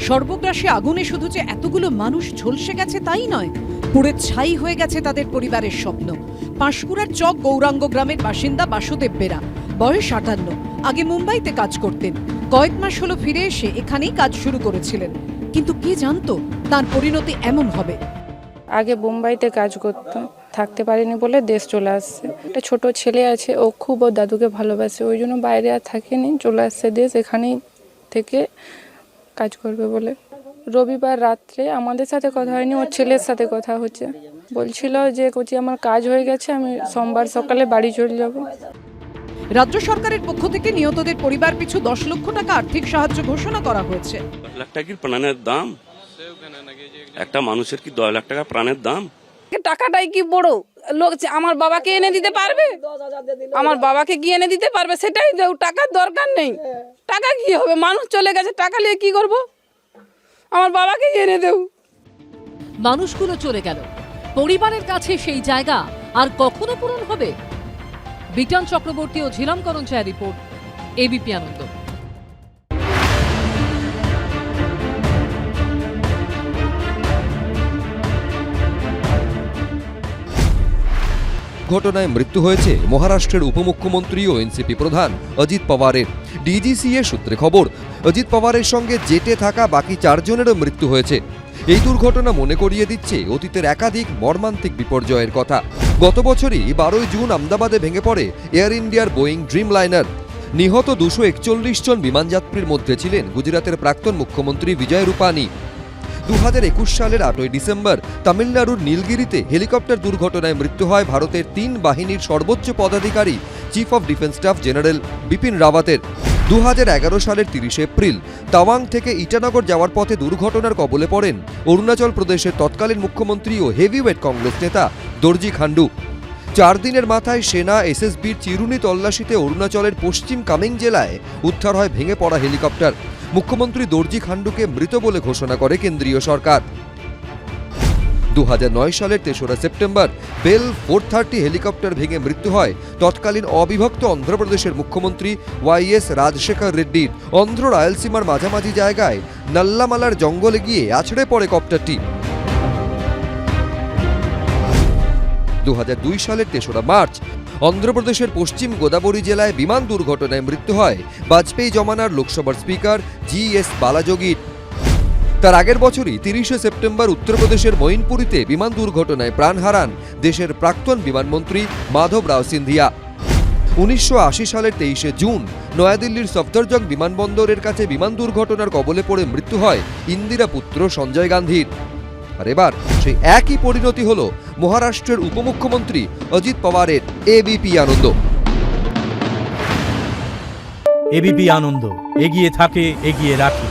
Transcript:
সর্বগ্রাসী আগুনে শুধু যে এতগুলো মানুষ ঝলসে গেছে তাই নয়, পুড়ে ছাই হয়ে গেছে তাদের পরিবারের স্বপ্ন। পাঁশকুড়ার চক গৌরাঙ্গ গ্রামের বাসিন্দা বাসুদেব বেরা, বয়স 58। আগে মুম্বাইতে কাজ করতেন। কয়েক মাস হলো ফিরে এসে এখানেই কাজ শুরু করেছিলেন, কিন্তু কে জানতো তার পরিণতি এমন হবে। আগে মুম্বাইতে কাজ করতাম, থাকতে পারিনি বলে দেশ চলে আসছে। একটা ছোট ছেলে আছে, ও খুব ওর দাদুকে ভালোবাসে, ওই জন্য বাইরে আর থাকেনি, চলে আসছে দেশ, এখানেই থেকে কাজ করবে বলে। রবিবার রাত্রে আমাদের সাথে কথা হয়নি, ওর ছেলের সাথে কথা হচ্ছে। বলছিল যে কোচি আমার কাজ হয়ে গেছে, আমি সোমবার সকালে বাড়ি চলে যাব। রাজ্য সরকারের পক্ষ থেকে নিহতদের পরিবার পিছু 10 লক্ষ টাকা আর্থিক সাহায্য ঘোষণা করা হয়েছে। 10 লাখ টাকা কি প্রাণের দাম? একটা মানুষের কি 10 লাখ টাকা প্রাণের দাম? টাকাটাই কি বড় লোক আমার বাবাকে এনে দিতে পারবে? আমার বাবাকে কি এনে দিতে পারবে? সেটাই দেও, টাকার দরকার নেই। টাকা কি হবে? মানুষ চলে গেছে, টাকা নিয়ে কি করব? আমার বাবাকে এনে দেও। মানুষগুলো চলে গেল, পরিবারের কাছে সেই জায়গা আর কখনো পূরণ হবে? বিটান চক্রবর্তী ও ঝিলম করঞ্চায়ের রিপোর্ট, এবিপি আনন্দ। ঘটনায় মৃত্যু হয়েছে মহারাষ্ট্রের উপমুখ্যমন্ত্রী ও এনসিপি প্রধান অজিত পাওয়ারের। ডিজিসিএ সূত্রে খবর, অজিত পাওয়ারের সঙ্গে জেটে থাকা বাকি 4 জনেরও মৃত্যু হয়েছে। এই দুর্ঘটনা মনে করিয়ে দিচ্ছে অতীতের একাধিক মর্মান্তিক বিপর্যয়ের কথা। গত বছরই 12 জুন আহমেদাবাদে ভেঙে পড়ে এয়ার ইন্ডিয়ার বোয়িং ড্রিম লাইনার। নিহত 241 জন বিমানযাত্রীর মধ্যে ছিলেন গুজরাটের প্রাক্তন মুখ্যমন্ত্রী বিজয় রূপানি। 2021 সালের 8 ডিসেম্বর তামিলনাড়ুর নীলগিরিতে হেলিকপ্টার দুর্ঘটনায় মৃত্যু হয় ভারতের 3 বাহিনীর সর্বোচ্চ পদাধিকারী chief of defence staff general Bipin রাওয়াতের। 2011 সালের 30 এপ্রিল তাওয়াং থেকে ইটানগর যাওয়ার পথে দুর্ঘটনার কবলে পড়েন অরুণাচল প্রদেশের তৎকালীন মুখ্যমন্ত্রী ও হেভিওয়েট কংগ্রেস নেতা দর্জি খান্ডু। 4 দিনের মাথায় সেনা এসএসবির চিরুনি তল্লাশিতে অরুণাচলের পশ্চিম কামেং জেলায় উদ্ধার হয় ভেঙে পড়া হেলিকপ্টার। মুখ্যমন্ত্রী দর্জি খান্ডুকে মৃত বলে ঘোষণা করে কেন্দ্রীয় সরকার। 2009 সালের 3রা সেপ্টেম্বর বেল 430 হেলিকপ্টার ভেঙে মৃত্যু হয় তৎকালীন অবিভক্ত অন্ধ্রপ্রদেশের মুখ্যমন্ত্রী ওয়াইএস রাজশেখর রেড্ডির। অন্ধ্র রায়লসীমার মাঝামাঝি জায়গায় নাল্লামালার জঙ্গলে গিয়ে আছড়ে পড়ে কপ্টারটি। 2002 সালের 3রা মার্চ অন্ধ্রপ্রদেশের পশ্চিম গোদাবরী জেলায় বিমান দুর্ঘটনায় মৃত্যু হয় বাজপেয়ী জমানার লোকসভার স্পিকার জিএস বালাযোগীর। তার আগের বছরই 30 সেপ্টেম্বর উত্তরপ্রদেশের মঈনপুরীতে বিমান দুর্ঘটনায় প্রাণ হারান দেশের প্রাক্তন বিমানমন্ত্রী মাধব রাও সিন্ধিয়া। 1980 সালের 23 জুন নয়াদিল্লির সফদরজং বিমানবন্দরের কাছে বিমান দুর্ঘটনার কবলে পড়ে মৃত্যু হয় ইন্দিরা পুত্র সঞ্জয় গান্ধীর। আর এবার সেই একই পরিণতি হলো মহারাষ্ট্রের উপমুখ্যমন্ত্রী অজিত পাওয়ারের। এবিপি আনন্দ। এবিপি আনন্দ, এগিয়ে থাকে, এগিয়ে রাখে।